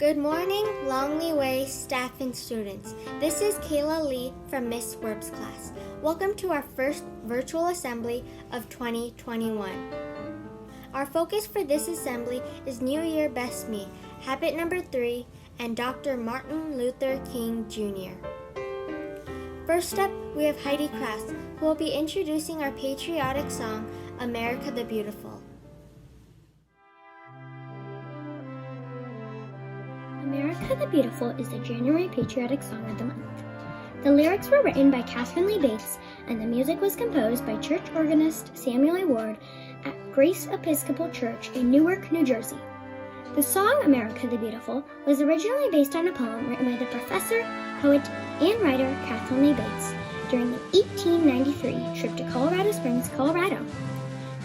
Good morning, Longley Way staff and students. This is Kayla Lee from Miss Werb's class. Welcome to our first virtual assembly of 2021. Our focus for this assembly is New Year Best Me, habit number 3, and Dr. Martin Luther King Jr. First up, we have Heidi Kraus, who will be introducing our patriotic song, America the Beautiful. America the Beautiful is the January Patriotic Song of the Month. The lyrics were written by Catherine Lee Bates, and the music was composed by church organist Samuel A. Ward at Grace Episcopal Church in Newark, New Jersey. The song America the Beautiful was originally based on a poem written by the professor, poet, and writer Catherine Lee Bates during the 1893 trip to Colorado Springs, Colorado.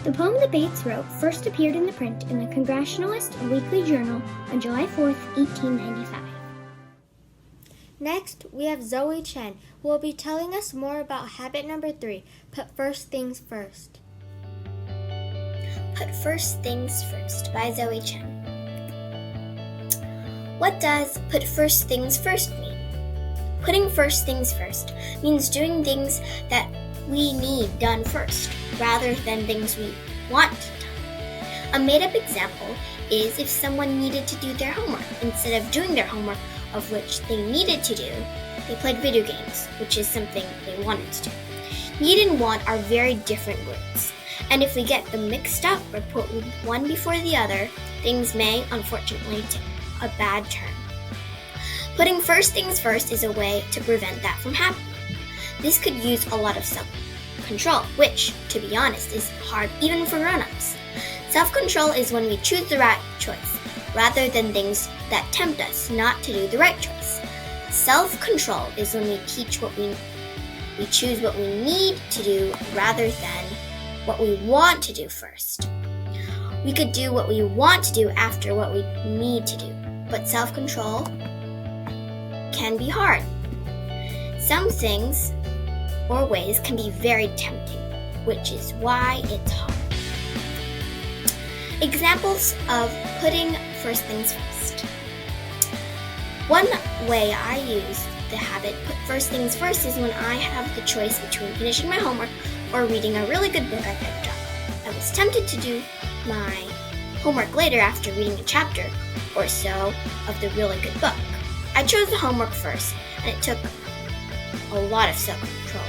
The poem that Bates wrote first appeared in the print in the Congressionalist, a weekly journal, on July 4, 1895. Next, we have Zoe Chen, who will be telling us more about habit number 3, put first things first. Put First Things First by Zoe Chen. What does put first things first mean? Putting first things first means doing things that we need done first, rather than things we want done. A made-up example is if someone needed to do their homework. Instead of doing their homework, of which they needed to do, they played video games, which is something they wanted to do. Need and want are very different words, and if we get them mixed up or put one before the other, things may, unfortunately, take a bad turn. Putting first things first is a way to prevent that from happening. This could use a lot of self-control, which, to be honest, is hard even for grown-ups. Self-control is when we choose the right choice, rather than things that tempt us not to do the right choice. Self-control is when we choose what we need to do rather than what we want to do first. We could do what we want to do after what we need to do, but self-control can be hard. Some things or ways can be very tempting, which is why it's hard. Examples of putting first things first. One way I use the habit put first things first is when I have the choice between finishing my homework or reading a really good book I picked up. I was tempted to do my homework later after reading a chapter or so of the really good book. I chose the homework first, and it took a lot of self-control.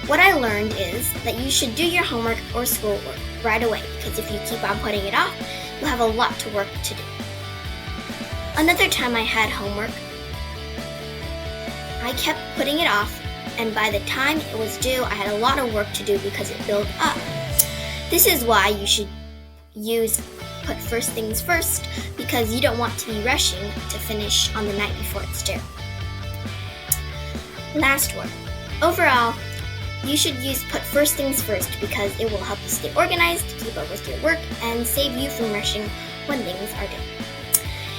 What I learned is that you should do your homework or schoolwork right away, because if you keep on putting it off, you'll have a lot to work to do. Another time I had homework, I kept putting it off, and by the time it was due, I had a lot of work to do because it built up. This is why you should use put first things first, because you don't want to be rushing to finish on the night before it's due. Last one. Overall, you should use put first things first because it will help you stay organized, keep up with your work, and save you from rushing when things are due.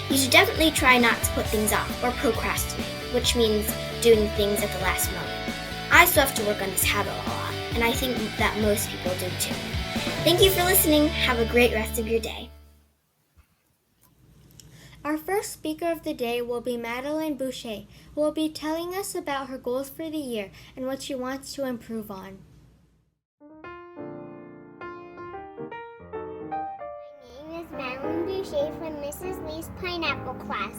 You should definitely try not to put things off or procrastinate, which means doing things at the last moment. I still have to work on this habit a lot, and I think that most people do too. Thank you for listening. Have a great rest of your day. Our first speaker of the day will be Madeline Boucher, who will be telling us about her goals for the year and what she wants to improve on. My name is Madeline Boucher from Mrs. Lee's Pineapple class.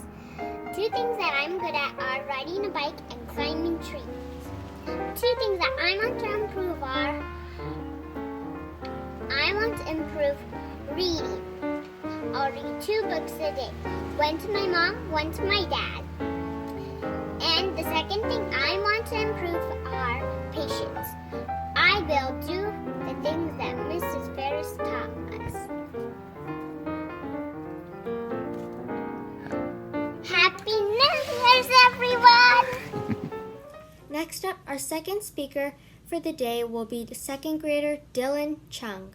Two things that I'm good at are riding a bike and climbing trees. Two things that I want to improve are I want to improve reading. I'll read 2 books a day. One to my mom, one to my dad. And the second thing I want to improve are patience. I will do the things that Mrs. Ferris taught us. Happy New Year's, everyone! Next up, our second speaker for the day will be the second grader Dylan Chung.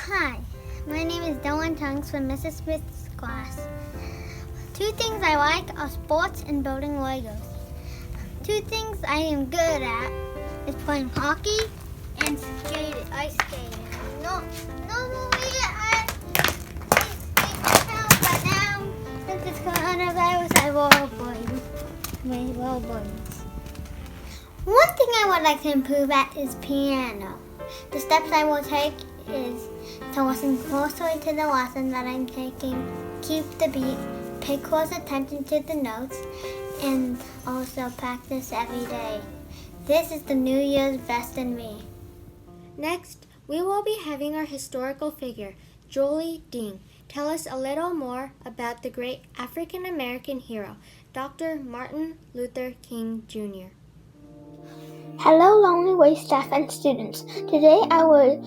Hi, my name is Dylan Tungs from Mrs. Smith's class. Two things I like are sports and building Legos. Two things I am good at is playing hockey and ice skating. Normally I skate now, but now since it's coronavirus, I will buns. One thing I would like to improve at is piano. The steps I will take is to listen closely to the lesson that I'm taking, keep the beat, pay close attention to the notes, and also practice every day. This is the New Year's best in me. Next, we will be having our historical figure, Jolie Dean, tell us a little more about the great African American hero, Dr. Martin Luther King Jr. Hello, Lonely Way staff and students. Today I will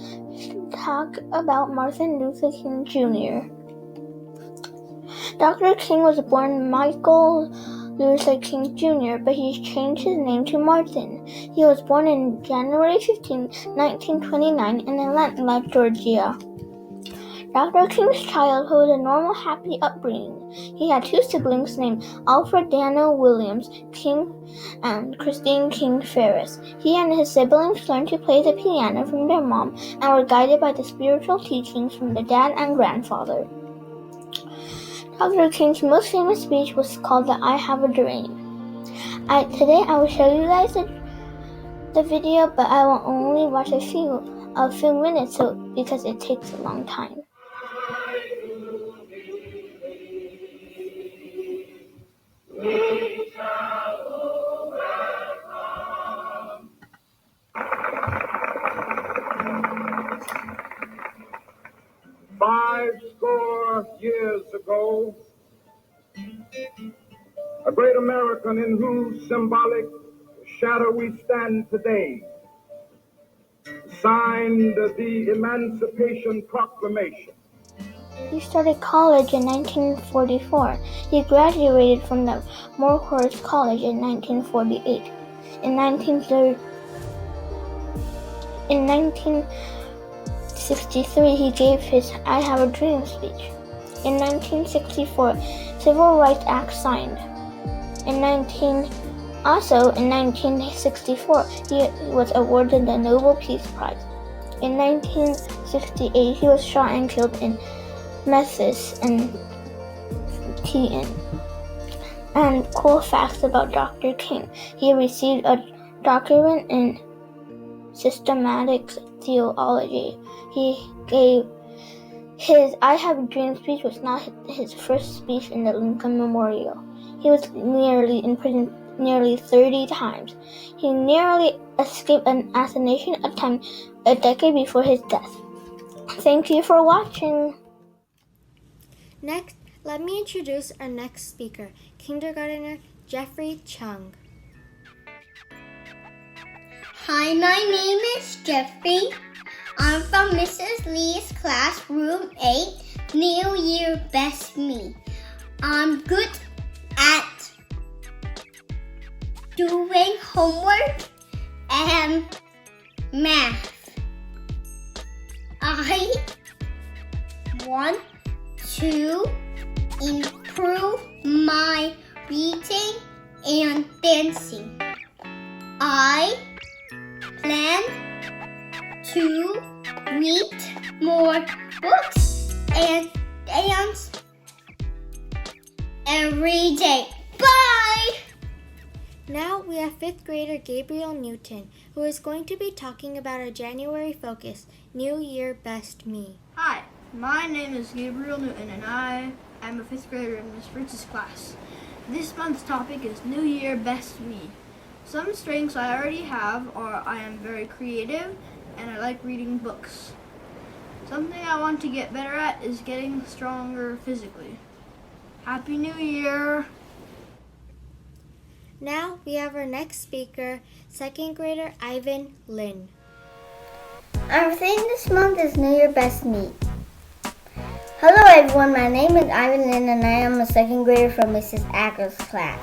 talk about Martin Luther King Jr. Dr. King was born Michael Luther King Jr., but he changed his name to Martin. He was born on January 15, 1929 in Atlanta, Georgia. Dr. King's childhood was a normal, happy upbringing. He had two siblings named Alfred Daniel Williams King and Christine King Ferris. He and his siblings learned to play the piano from their mom and were guided by the spiritual teachings from their dad and grandfather. Dr. King's most famous speech was called the I Have a Dream. Today I will show you guys the video, but I will only watch a few minutes because it takes a long time. Fourscore years ago, a great American in whose symbolic shadow we stand today signed the Emancipation Proclamation. He started college in 1944. He graduated from the Morehouse College in 1948. In 1963, he gave his I Have a Dream speech. In 1964, Civil Rights Act signed. In 1964, he was awarded the Nobel Peace Prize. In 1968, he was shot and killed in Memphis and Keaton. And cool facts about Dr. King. He received a doctorate in systematic theology. He gave his I Have a Dream speech was not his first speech in the Lincoln Memorial. He was nearly in prison nearly 30 times. He narrowly escaped an assassination attempt a decade before his death. Thank you for watching. Next, let me introduce our next speaker, kindergartner Jeffrey Chung. Hi, my name is Jeffrey. I'm from Mrs. Lee's class, room 8, New Year Best Me. I'm good at doing homework and math. I want to improve my reading and dancing. I plan to read more books and dance every day. Bye! Now we have 5th grader Gabriel Newton, who is going to be talking about our January focus, New Year Best Me. Hi, my name is Gabriel Newton and I am a 5th grader in Miss Fritz's class. This month's topic is New Year Best Me. Some strengths I already have are I am very creative and I like reading books. Something I want to get better at is getting stronger physically. Happy New Year! Now we have our next speaker, 2nd grader Ivan Lin. Our theme this month is New Year Best Me. Hello everyone, my name is Ivan Lin and I am a 2nd grader from Mrs. Acker's class.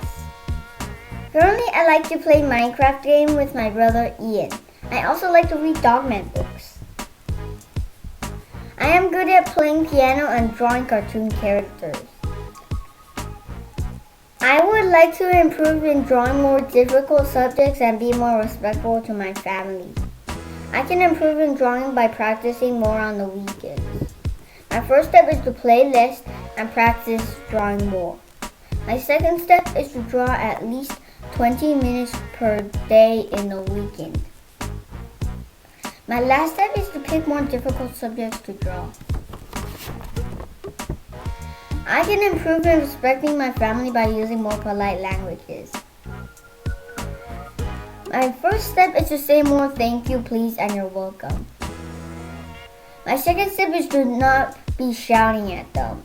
Currently, I like to play Minecraft game with my brother Ian. I also like to read Dogman books. I am good at playing piano and drawing cartoon characters. I would like to improve in drawing more difficult subjects and be more respectful to my family. I can improve in drawing by practicing more on the weekends. My first step is to play less and practice drawing more. My second step is to draw at least 20 minutes per day in the weekend. My last step is to pick more difficult subjects to draw. I can improve in respecting my family by using more polite languages. My first step is to say more thank you, please, and you're welcome. My second step is to not be shouting at them.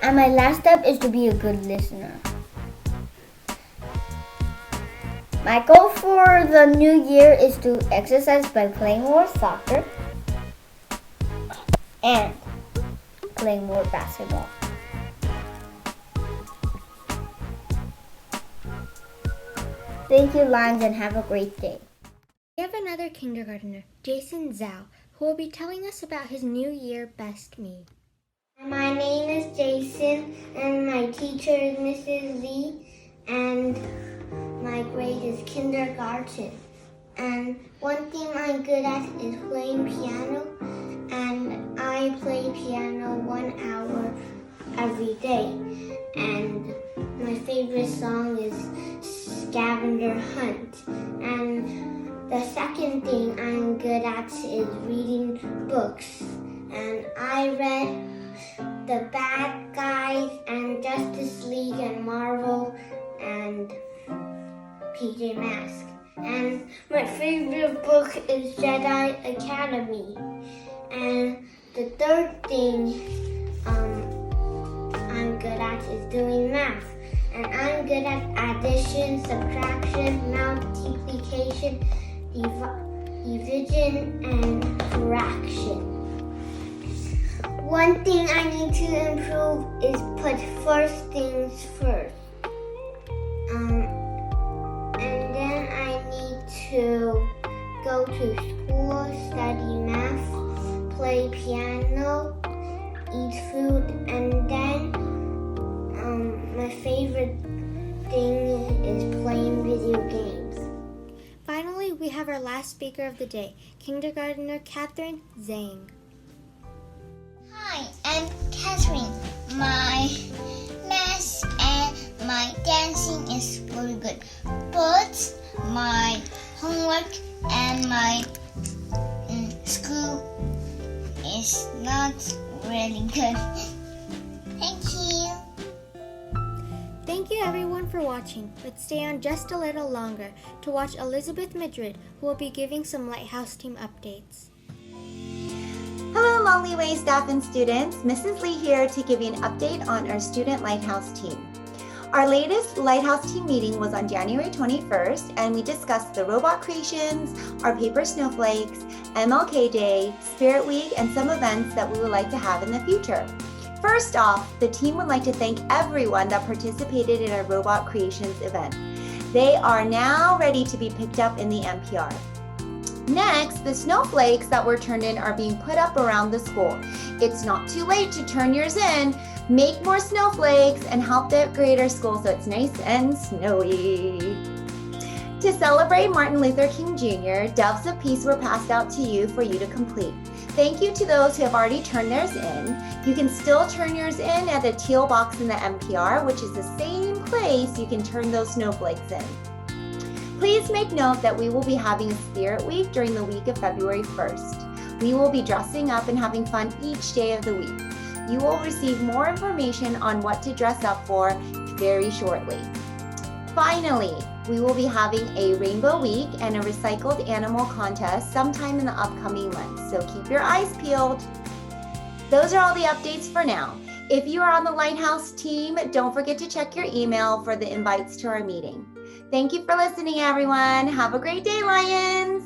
And my last step is to be a good listener. My goal for the new year is to exercise by playing more soccer and playing more basketball. Thank you, Lions, and have a great day. We have another kindergartner, Jason Zhao, who will be telling us about his New Year Best Me. My name is Jason, and my teacher is Mrs. Lee, and my grade is kindergarten. And one thing I'm good at is playing piano, and I play piano 1 hour every day. And my favorite song is Scavenger Hunt. And the second thing I'm good at is reading books. And I read The Bad Guys and Justice League and Marvel and PJ Masks. And my favorite book is Jedi Academy. And the third thing I'm good at is doing math. And I'm good at addition, subtraction, multiplication, division, and fraction. One thing I need to improve is put first things first. And then I need to go to school, study math, play piano, eat food, and then my favorite thing is playing video games. Finally, we have our last speaker of the day, kindergartner Catherine Zhang. Hi, I'm Catherine. My math and my dancing is very good, but my homework and my school is not really good. Thank you. Thank you everyone for watching, but stay on just a little longer to watch Elizabeth Madrid, who will be giving some Lighthouse team updates. Hello Lonely Way staff and students, Mrs. Lee here to give you an update on our student Lighthouse team. Our latest Lighthouse team meeting was on January 21st, and we discussed the robot creations, our paper snowflakes, MLK Day, Spirit Week, and some events that we would like to have in the future. First off, the team would like to thank everyone that participated in our robot creations event. They are now ready to be picked up in the MPR. Next, the snowflakes that were turned in are being put up around the school. It's not too late to turn yours in. Make more snowflakes and help decorate our school so it's nice and snowy. To celebrate Martin Luther King Jr., Doves of Peace were passed out to you for you to complete. Thank you to those who have already turned theirs in. You can still turn yours in at the teal box in the MPR, which is the same place you can turn those snowflakes in. Please make note that we will be having a Spirit Week during the week of February 1st. We will be dressing up and having fun each day of the week. You will receive more information on what to dress up for very shortly. Finally, we will be having a Rainbow Week and a recycled animal contest sometime in the upcoming months, so keep your eyes peeled. Those are all the updates for now. If you are on the Lighthouse team, don't forget to check your email for the invites to our meeting. Thank you for listening, everyone. Have a great day, Lions!